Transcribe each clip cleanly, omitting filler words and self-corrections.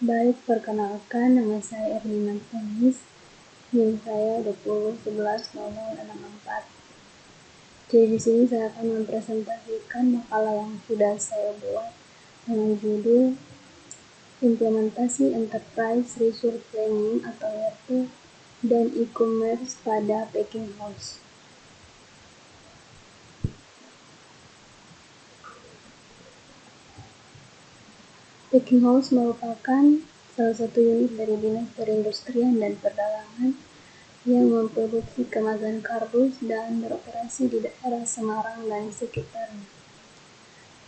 Baik, perkenalkan, nama saya Erlina Tanis, NIM saya 20110064. Jadi di sini saya akan mempresentasikan makalah yang sudah saya buat dengan judul Implementasi Enterprise Resource Planning atau ERP dan e-commerce pada packing house. Packing house merupakan salah satu unit dari Dinas Perindustrian dan Perdagangan yang memproduksi kemasan kardus dan beroperasi di daerah Semarang dan sekitarnya.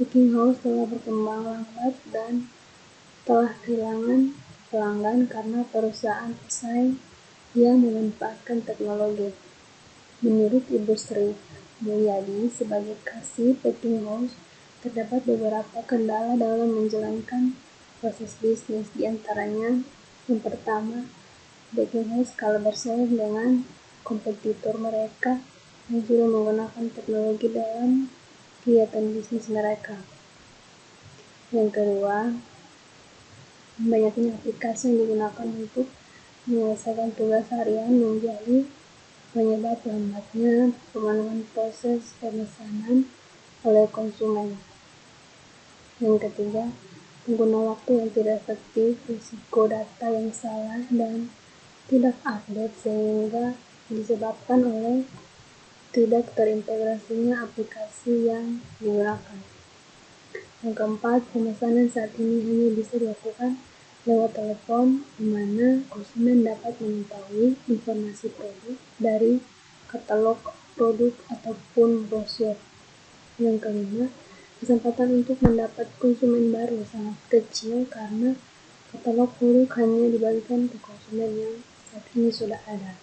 Packing house telah berkembang lambat dan telah kehilangan pelanggan karena perusahaan pesaing yang memanfaatkan teknologi. Menurut Ibu Sri Mulyadi sebagai kasih packing house, terdapat beberapa kendala dalam menjalankan proses bisnis. Di antaranya, yang pertama, packing house kalah bersaing dengan kompetitor mereka yang sudah menggunakan teknologi dalam kegiatan bisnis mereka. Yang kedua, banyaknya aplikasi yang digunakan untuk menyelesaikan tugas harian menjadi penyebab lambatnya pemenuhan proses pemesanan oleh konsumen. Yang ketiga, pengguna waktu yang tidak efektif, risiko data yang salah dan tidak update sehingga disebabkan oleh tidak terintegrasinya aplikasi yang digunakan. Yang keempat, pemesanan saat ini hanya bisa dilakukan lewat telepon, di mana konsumen dapat mengetahui informasi produk dari katalog produk ataupun brosur. Yang kelima, kesempatan untuk mendapat konsumen baru sangat kecil karena katalog produk hanya dibagikan ke konsumen yang saat ini sudah ada.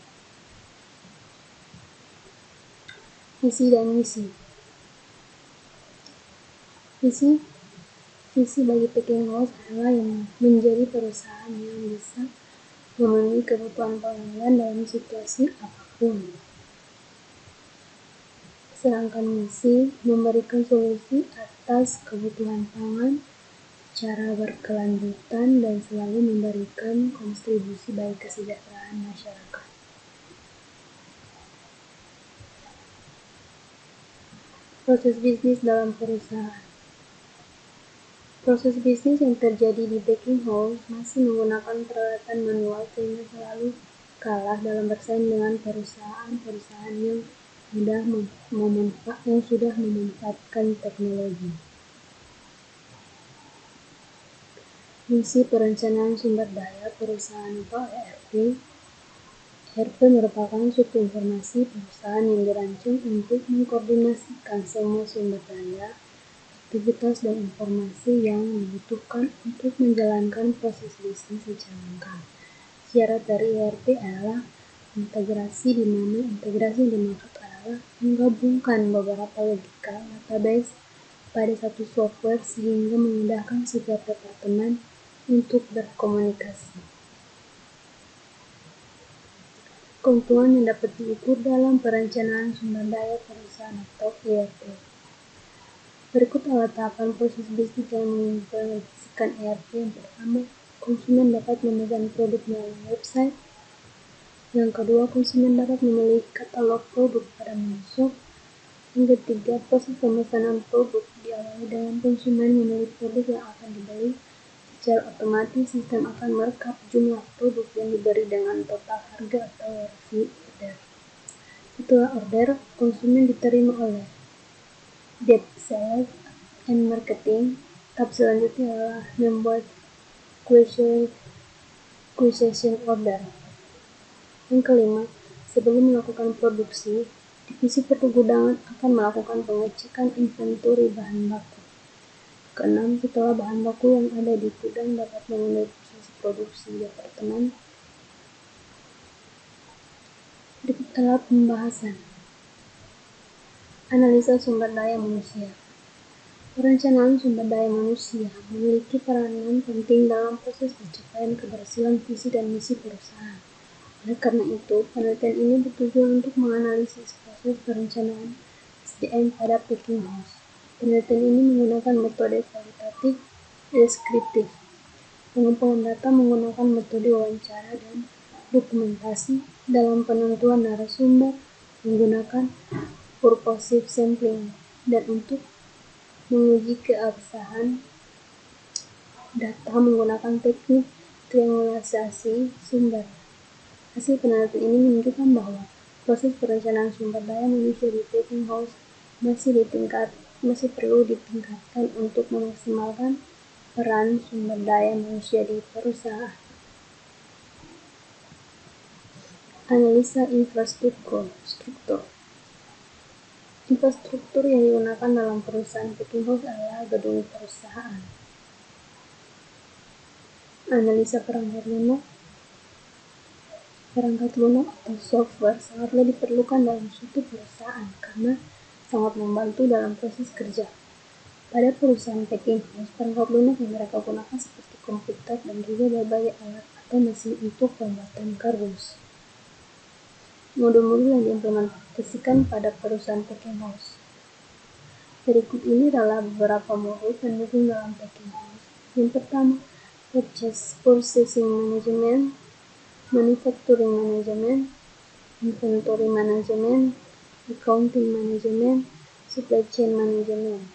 Visi dan misi. Visi bagi packing house adalah yang menjadi perusahaan yang bisa memenuhi kebutuhan pelanggan dalam situasi apapun. Sedangkan misi memberikan solusi atas kebutuhan pangan secara berkelanjutan dan selalu memberikan kontribusi bagi kesejahteraan masyarakat. Proses bisnis dalam perusahaan. Proses bisnis yang terjadi di packing house masih menggunakan peralatan manual sehingga selalu kalah dalam bersaing dengan perusahaan-perusahaan yang sudah memanfaatkan teknologi. Misi perencanaan sumber daya perusahaan atau ERP. ERP merupakan suatu informasi perusahaan yang dirancang untuk mengkoordinasikan semua sumber daya, aktivitas dan informasi yang dibutuhkan untuk menjalankan proses bisnis secara lengkap. Syarat dari ERP adalah integrasi, di mana integrasi yang dimaksud adalah menggabungkan beberapa logika database pada satu software sehingga memudahkan setiap departemen untuk berkomunikasi. Keuntungan yang dapat diukur dalam perencanaan sumber daya perusahaan atau ERP. Berikut adalah tahapan proses bisnis yang mengimplementasikan ERP. Yang pertama, konsumen dapat memesan produk melalui website. Yang kedua, konsumen dapat memilih katalog produk pada menu shop. Yang ketiga, proses pemesanan produk diawali dengan konsumen memilih produk yang akan dibeli. Secara otomatis, sistem akan merekap jumlah produk yang diberi dengan total harga atau review order. Setelah order, konsumen diterima oleh debt sales and marketing. Tahap selanjutnya adalah membuat acquisition order. Yang kelima, sebelum melakukan produksi, divisi pergudangan akan melakukan pengecekan inventory bahan baku. Keenam, setelah bahan baku yang ada di gudang dapat memenuhi proses produksi departemen. Berikut adalah pembahasan. Analisa sumber daya manusia. Perencanaan sumber daya manusia memiliki peranan penting dalam proses pencapaian keberhasilan visi dan misi perusahaan. Oleh karena itu, penelitian ini bertujuan untuk menganalisis proses perencanaan SDM pada packing house. Penelitian ini menggunakan metode kualitatif deskriptif. Pengumpulan data menggunakan metode wawancara dan dokumentasi dalam penentuan narasumber menggunakan purposive sampling, dan untuk menguji keabsahan data menggunakan teknik triangularisasi sumber. Hasil penelitian ini menunjukkan bahwa proses perencanaan sumber daya manusia di packing house masih perlu ditingkatkan untuk memaksimalkan peran sumber daya manusia di perusahaan. Analisa infrastruktur. Infrastruktur yang digunakan dalam perusahaan packing house adalah gedung perusahaan. Analisa perangkat lunak. Perangkat lunak atau software sangatlah diperlukan dalam suatu perusahaan karena sangat membantu dalam proses kerja. Pada perusahaan packing house, perangkat lunak yang mereka gunakan seperti komputer dan juga berbagai alat atau mesin untuk pembuatan kardus. Modul-modul yang diimplementasikan pada perusahaan packing house. Berikut ini adalah beberapa modul pendukung dalam packing house. Yang pertama, Purchasing Management, Manufacturing Management, Inventory Management, Accounting Management, Supply Chain Management.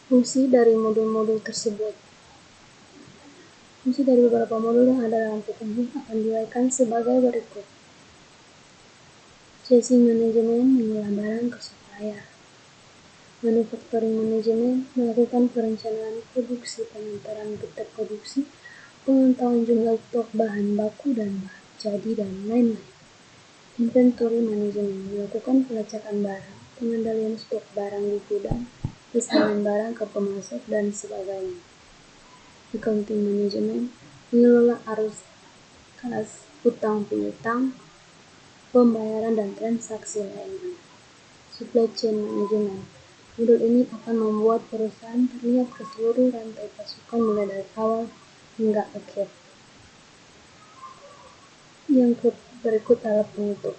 Fungsi dari modul-modul tersebut. Fungsi dari beberapa modul yang ada dalam packing house akan diuraikan sebagai berikut. Purchasing Management mengolah barang ke supplier. Manufacturing Management melakukan perencanaan produksi, pengantaran berita produksi, pengetahuan jumlah stok bahan baku dan bahan jadi, dan lain-lain. Inventory Management melakukan pelacakan barang, pengendalian stok barang di gudang, pesanan barang ke pemasok, dan sebagainya. Accounting Management mengelola arus kas, utang piutang, pembayaran, dan transaksi lainnya. Supply Chain Management. Modul ini akan membuat perusahaan terlihat ke seluruh rantai pasokan mulai dari awal hingga akhir. Yang berikut adalah penutup.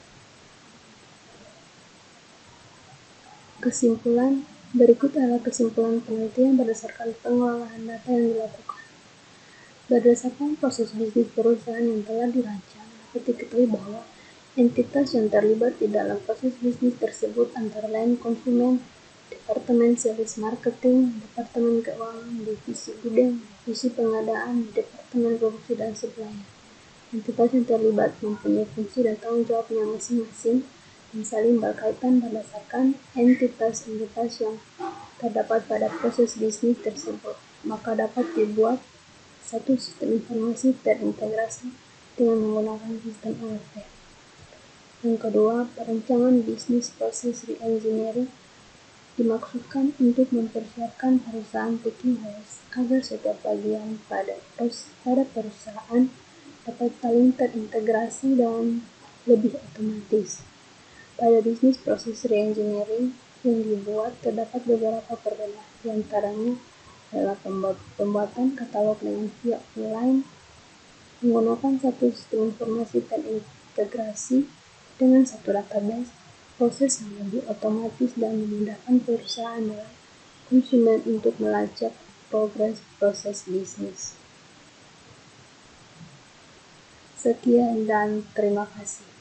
Kesimpulan. Berikut adalah kesimpulan penelitian berdasarkan pengolahan data yang dilakukan. Berdasarkan proses bisnis perusahaan yang telah dirancang, dapat diketahui bahwa entitas yang terlibat di dalam proses bisnis tersebut antara lain konsumen, Departemen Sales Marketing, Departemen Keuangan, Divisi Gudang, Divisi Pengadaan, Departemen Produksi, dan Supplier. Entitas yang terlibat mempunyai fungsi dan tanggung jawabnya masing-masing dan saling berkaitan berdasarkan entitas-entitas yang terdapat pada proses bisnis tersebut. Maka dapat dibuat satu sistem informasi terintegrasi dengan menggunakan sistem ERP. Yang kedua, perencanaan bisnis proses reengineering dimaksudkan untuk mempersiapkan perusahaan packing house agar setiap bagian pada perusahaan dapat saling terintegrasi dan lebih otomatis. Pada bisnis proses reengineering yang dibuat terdapat beberapa perbedaan, di antaranya adalah pembuatan katalog dengan via online, menggunakan satu sistem informasi terintegrasi dengan satu database, proses yang lebih otomatis dan memudahkan perusahaan dan konsumen untuk melacak progres proses bisnis. Sekian dan terima kasih.